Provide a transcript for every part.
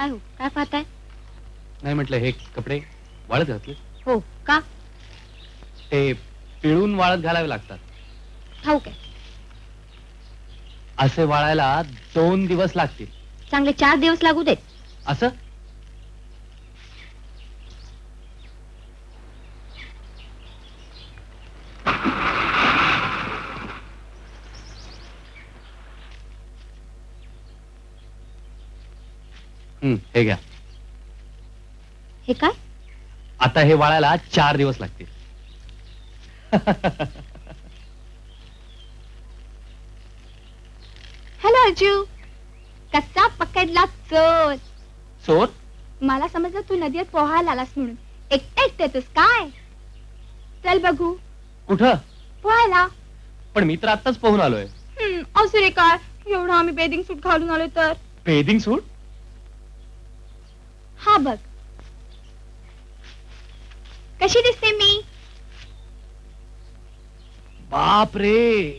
काय हो, काय पाहताय? नाही म्हटलं हे कपडे वाळत घातले. हो का? ते पिळून वाळत घालावे लागतात. ठाऊक आहे. असे वाळायला 2 दिवस लागतील. चांगले 4 दिवस लागू देत. असं हे घ्या. हे काय? आता हे वाळायला 4 दिवस लागतील. हॅलो अर्जू, कसा पकडला चोर? चोर? मला समजलं तू नदीत पोहायला आलास म्हणून. एकटा एकट्यातच काय? चल बघू. कुठं? पोहायला. पण मी तर आत्ताच पोहून आलोय. असू रे काय, एवढं आम्ही बेदिंग सूट घालून आलो तर. बेदिंग सूट? हा बघ, कशी दिसते मी? बाप रे.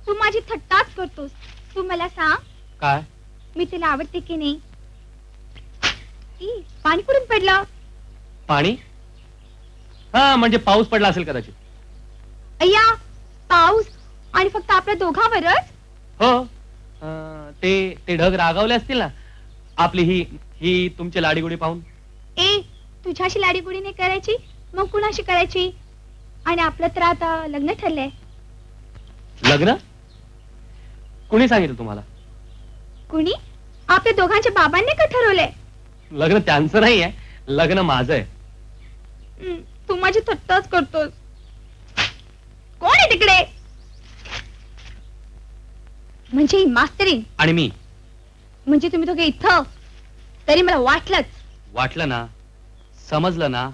तू माझी थट्टाच करतोस. तू मला सांग, काय? मी तिला आवडते की नाही? पाणी कुठून पडलं? पाणी? हा, म्हणजे पाऊस पडला असेल कदाचित. अय्या, पाऊस आणि फक्त आपल्या दोघांवरच? हो. ते ढग रागावले असतील ना आपली ही तुमची लाडीगुडी पाहून. तुझ्याशी लाडीगुडी नाही करायची, मग कुणाशी करायची? आणि आपलं तर आता लग्न ठरलंय. लग्न? कुणी सांगितलं तुम्हाला? कुणी? आपल्या दोघांच्या बाबांनी का ठरवलंय? लग्न त्यांचं नाही आहे, लग्न माझं आहे. तू माझी थट्टाच करतोस. कोण आहे तिकडे? म्हणजे ही मास्तरीन आणि मी. म्हणजे तुम्ही दोघे इथं? तरी मला वाटलंच. वाटलं ना, समजलं ना,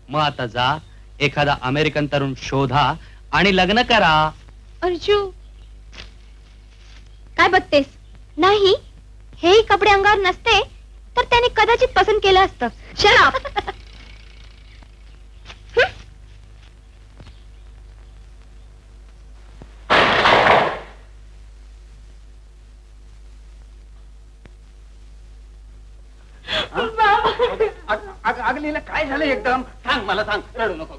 मग आता जा, एखादा अमेरिकन तरुण शोधा आणि लग्न करा. अर्जू, काय बघतेस? नाही, हेही कपडे अंगावर नसते तर त्याने कदाचित पसंत केलं असतं. शराब. अगलीला काय झालं एकदम? सांग, मला सांग. रडू नको.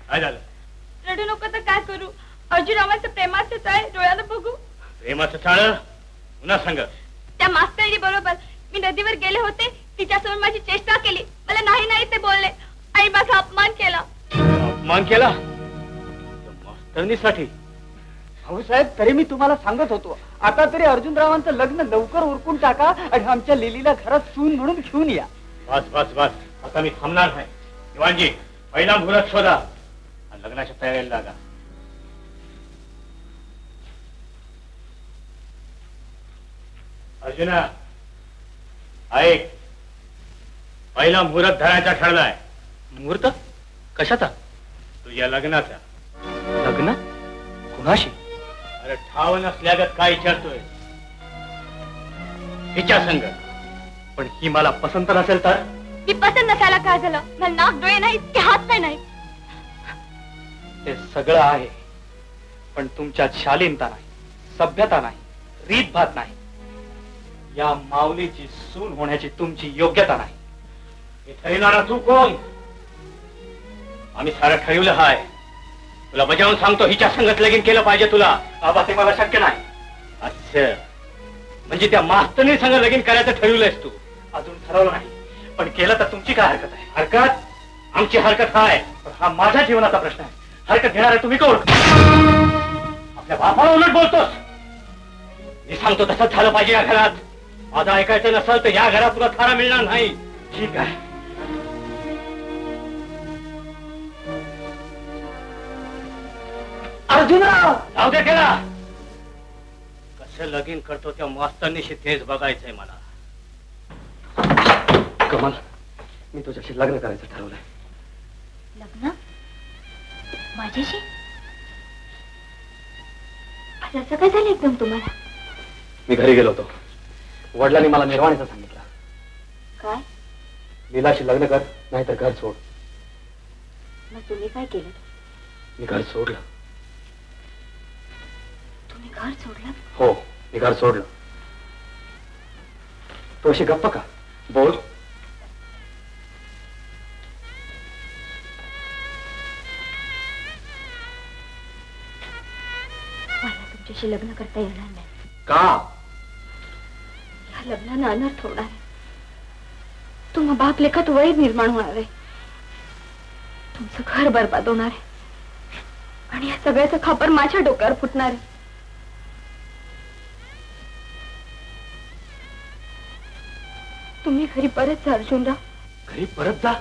काय झालं? रडू नको तर काय करू? अर्जुन आम्हाला प्रेमाचंच आहे, डोळ्याला बघू. प्रेमाचं चाळ पुन्हा सांग. त्या मास्तरीणी बरोबर मी नदीवर गेले होते, तिच्यासमोर माझी चेष्टा केली, मला नाही नाही ते बोलले आणि माझा अपमान केला. अपमान केला मास्तरणीसाठी? भाऊसाहेब, तरी मी तुम्हाला सांगत होतो, आता तरी अर्जुनरावांचं लग्न लवकर उरकून टाका आणि आमच्या लिलीला घरात सून म्हणून घेऊन या. बस बस बस, आता मी थांबणार नाही. दिवाणजी, पहिला मुहूर्त शोधा आणि लग्नाच्या तयारीला लागा. अर्जुना ऐक, पहिला मुहूर्त धरायचा ठरलाय. मुहूर्त? कशाचा? तुझ्या लग्नाचा. लग्न? कुणाशी? अरे ठाव नसल्यागत काय विचारतोय? हिच्या संग. पण ही मला पसंत नसेल तर? मी पसंत नसायला काय झालं? मला नाक डोळे नाही की हात पाय नाही. ते सगळं आहे, पण तुमच्यात शालीनता नाही, सभ्यता नाही, रीतभात नाही. या माऊलीची सून होण्याची तुमची योग्यता नाही. हे ठरविणारा तू कोण? आम्ही सारं ठरवलं हाय. तुला बजावून सांगतो, हिच्या संगत लगीन केलं पाहिजे तुला. बाबा, ते मला शक्य नाही. अच्छा, म्हणजे त्या मास्तरनी संग लगीन करायचं ठरवलंयस तू? अजून ठरवलं नाही, पण केलं तर तुमची काय हरकत आहे? हरकत? आमची हरकत हाय. पण हा माझ्या जीवनाचा प्रश्न आहे. हरकत घेणार आहे तुम्ही कोण? आपल्या बापाला उलट बोलतोस. मी सांगतो तसंच झालं पाहिजे या घरात. माझं ऐकायचं नसेल तर या घरात तुला थारा मिळणार नाही. ठीक आहे. अर्जुनराव, जाऊ दे त्याला. कसं लगीन करतो त्या मास्तरनीशी तेच बघायचंय मला. कमल, मी तुझ्याशी लग्न करायचं ठरवलंय. लग्न? माझ्याशी? असं काय झालं एकदम तुम्हाला? मी घरी गेलो होतो. वडिलांनी मला निर्वाणीचं सांगितलं. काय? लीलाशी लग्न कर, नाहीतर घर सोड. मग तुम्ही काय केलं? मी घर सोडलं. तुम्ही घर सोडलं? हो, मी घर सोडलं. तू अशी गप्प का? बोल. मला तुमच्याशी लग्न करता येणार नाही. का? या लग्नानं अनर्थ होणार आहे. तुम्हा बाप लेखात वैर निर्माण होणार आहे. तुमचं घर बरबाद होणार आहे आणि या सगळ्याचं खापर माझ्या डोक्यावर फुटणार आहे. तुम्ही घरी परत जा अर्जुनराव. घरी परत जा?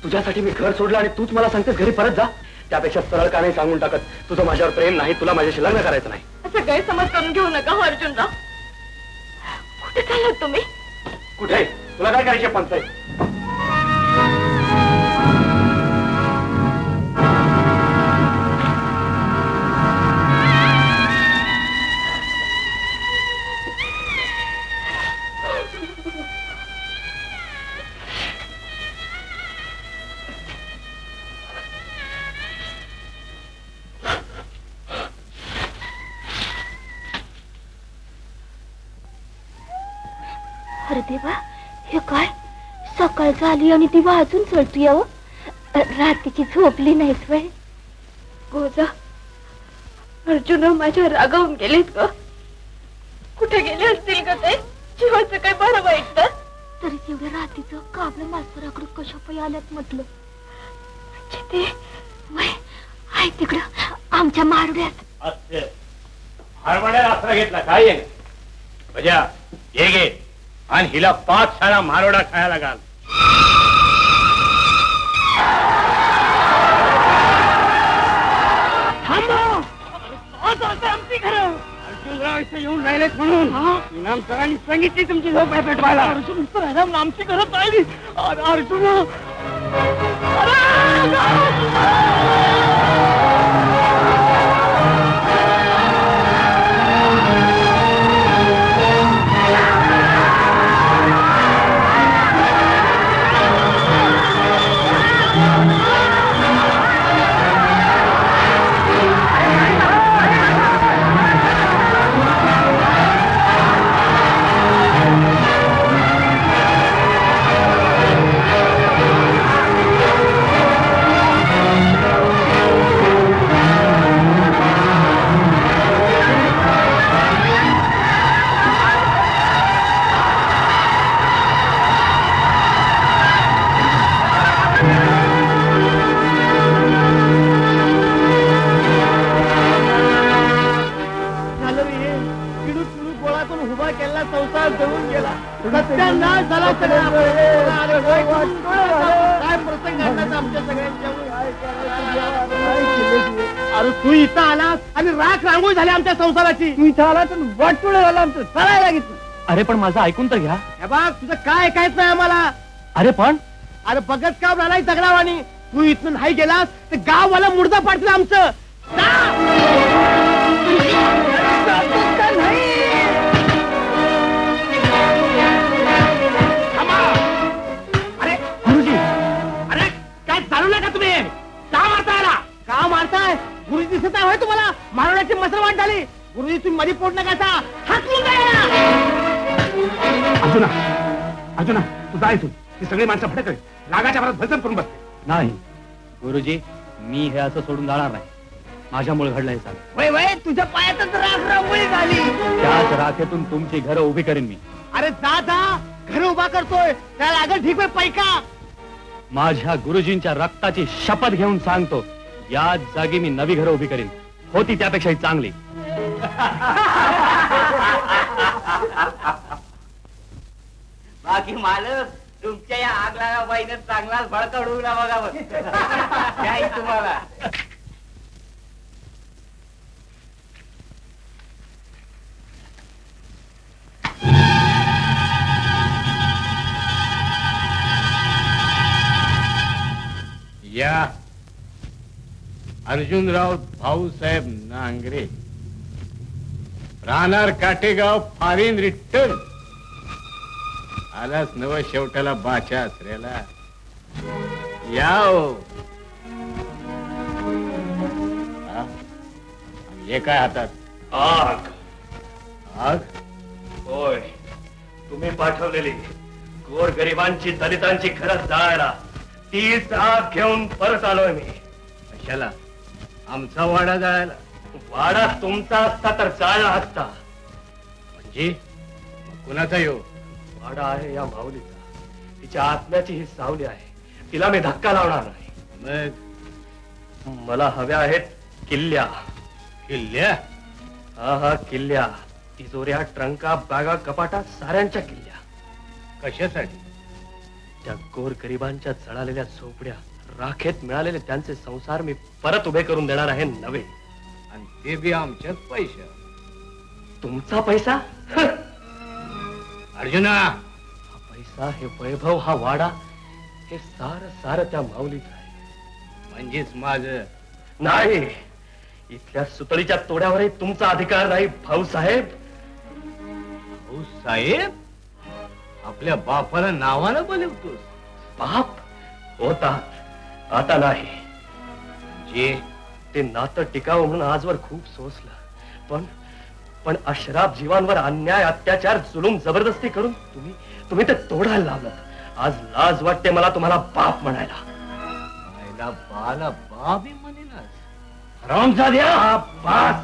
तुझ्यासाठी मी घर सोडलं आणि तूच मला सांगतेस घरी परत जा? त्यापेक्षा सरळ का नाही सांगून टाकत तुझं माझ्यावर प्रेम नाही, तुला माझ्याशी लग्न करायचं नाही. असं गैरसमज करून घेऊ नका हो अर्जुनराव. कुठे चाललात तुम्ही? कुठे? तुला काय करायचे पंचायत? अरे देवा, हे काय सकाळ झाली आणि ती वाजून चढतो यावं. रात्रीची झोपली नाहीस वय गोजा. अर्जुनराव माझ्या रागावून गेलेत ग. कुठे गेले असतील का ते? जीवाचं काय बरं वाईट तर तरी तेवढ्या रात्रीचं काबलं मास्तराकडे कशा पायी आल्यात म्हटलं. म्हणजे ते वय आहे तिकडं आमच्या मारुड्यात. हरवण्याला आसरा घेतला काय? बजा ये गे आणि हिला 5 सारा मारोडा खायला घाल. आमची घरं अर्जुनराव इथे येऊन राहिलेत म्हणून इनाम सरांनी सांगितली तुमची झोप आहे पेटवायला. अर्जुन सर आमची घरं पाहिली. अर्जुन संसार जळून गेला. सत्यानाश झाला सगळा. काय प्रसंग घडला आमच्या सगळ्यांच्या. अरे तू इथं आलास आणि राख रांगोळी झाली आमच्या संसाराची. तू इथं आला तर वाटपुळे झाला आमचं सरायला लागितलं. अरे पण माझं ऐकून तर घ्या. हे बघ तुझं काय ऐकायचं नाही आम्हाला. अरे पण अरे बघत का राहिलाय दगडावानी. तू इथून नाही गेलास तर गाववाला मुर्दा पाडतील आमचं. का मारताय? गुरुजी दिसत आहे तुम्हाला? मारवण्याची मसर वाट झाली. गुरुजी तुम्ही मध्ये पोट नका हाकलून द्या. अर्जुना अर्जुना तू जा इथून. ती सगळी माणसं भडक रागाच्या भरात भजन करून बसते. नाही गुरुजी, मी हे असं सोडून जाणार नाही. माझ्यामुळे घडलं हे सगळं. वय वय तुझ्या पायातच राख रांगोळी झाली. त्याच राखेतून तुमची घरं उभी करेन मी. अरे जा जा घर उभा करतोय त्याला लागेल ठीक आहे पैका. माझ्या गुरुजींच्या रक्ताची शपथ घेऊन सांगतो, याच जागी मी नवी घरं उभी करीन, होती त्यापेक्षाही चांगली. बाकी मालक तुमच्या या आग लागा बाईने चांगलाच भडका उडवला बघा. काय तुम्हाला या अर्जुनराव भाऊसाहेब नांगरे, राहणार काटेगाव, फॉरेन रिटर्न. आलाच नव शेवटाला बाच्या आसऱ्याला. याव हे काय हातात? आग. आग? होय, तुम्ही पाठवलेली गोर गरिबांची दलितांची घरं जाळायला तीच आग घेऊन परत आलोय मी. कशाला? आमचा वाडा जाळायला? वाडा तुमचा असता तर जाळला असता. म्हणजे कुणाचा येऊ? वाडा आहे या माऊलीचा. तिच्या आत्म्याची ही सावली आहे. तिला मी धक्का लावणार नाही. मग मला हव्या आहेत किल्ल्या. किल्ल्या? हा, किल्ल्या. तिजोऱ्या, ट्रंका, बागा, कपाटा, साऱ्यांच्या किल्ल्या. कशासाठी? त्या गोर गरिबांच्या जळालेल्या झोपड्या, राखेत मिळालेले त्यांचे संसार मी परत उभे करून देणार आहे नव्हे. आणि ते बी आमच्याच पैसा. तुमचा पैसा? अर्जुना, हा पैसा, हे वैभव, हा वाडा, हे सार त्या माऊलीच आहे. म्हणजेच माझं नाही. इथल्या सुतळीच्या तोड्यावरही तुमचा अधिकार नाही भाऊसाहेब. भाऊसाहेब? आपल्या बापाला नावानं बोलवतोस? बाप होता, आता नाही. जे ते नातं टिकावं म्हणून आजवर खूप सोसलं, पण अशराफ जीवांवर अन्याय, अत्याचार, जुलूम, जबरदस्ती करून तुम्ही ते तोडायला लावलं. आज लाज वाटते मला तुम्हाला बाप म्हणायला. बाला बाबी म्हणेनास? रामजाद्या, बास.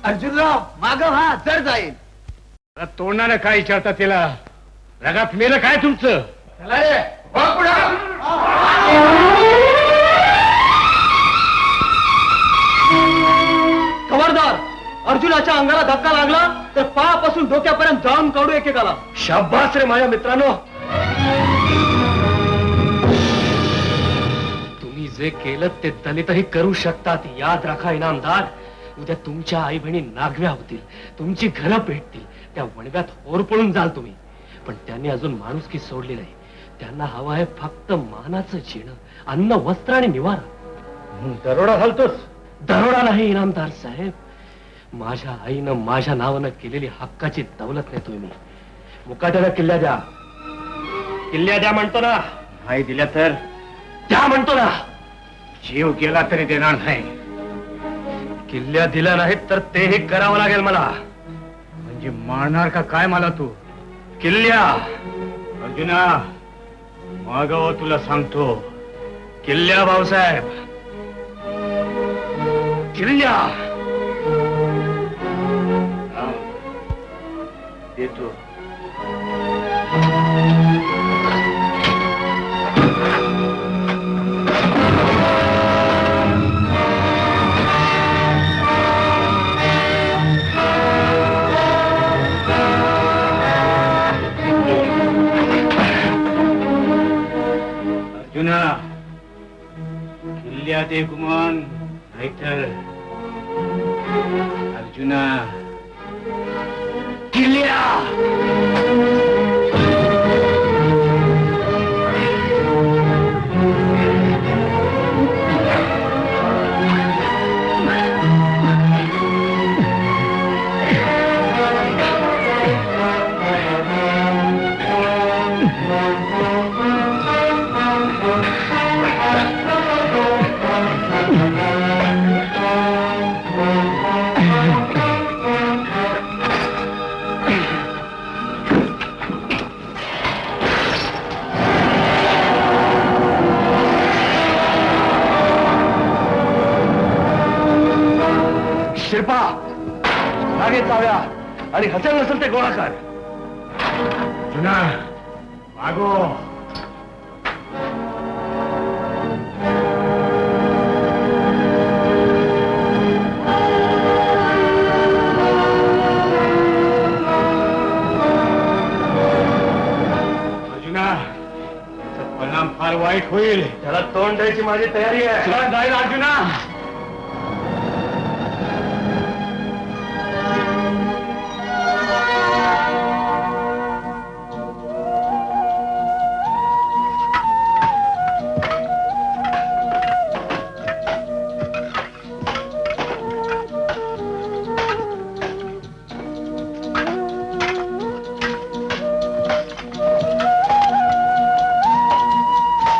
अर्जुनराव माग व्हा, जर जाईल. तोंडानं काय विचारता तिला? रगात मेलं काय तुमचं? खबरदार, अर्जुनाच्या अंगाला धक्का लागला तर पायापासून डोक्यापर्यंत जाऊन काढू एकेकाला. शाबास रे माझ्या मित्रांनो. तुम्ही जे केलं ते दलितही करू शकतात. याद राखा इनामदार. उद्या तुमच्या आई बहिणी नागव्या होतील, तुमची घरं पेटतील, त्या वणव्यात होरपळून जाल तुम्ही. पण त्यांनी अजून माणुसकी सोडली नाही. त्यांना हवं आहे फक्त मानाचं जीणं, अन्न, वस्त्र आणि निवारा. दरोडा घालतोस? दरोडा नाही इनामदार साहेब. माझ्या आईनं माझ्या नावानं केलेली हक्काची दौलत नेतोय मी. मुकाट्याला किल्ल्या द्या. किल्ल्या द्या म्हणतो ना. नाही दिल्या तर द्या म्हणतो ना. जीव गेला तरी देणार नाही. किल्ल्या दिल्या नाहीत तर तेही करावं लागेल मला. म्हणजे मारणार का काय मला तू? किल्ल्या. अर्जुना, मागव तुला सांगतो. किल्ल्या भाऊसाहेब, किल्ल्या. देतो. अर्जुना, किल्ल्या दे गुमान, नाहीतर अर्जुना. किल्ल्या. शिरपा, मागे चाव्या आणि हसेल नसेल ते गोळाकार. जुना मागो. अर्जुना, त्याचा परिणाम फार वाईट होईल. त्याला तोंड द्यायची माझी तयारी आहे. जाईल अर्जुना.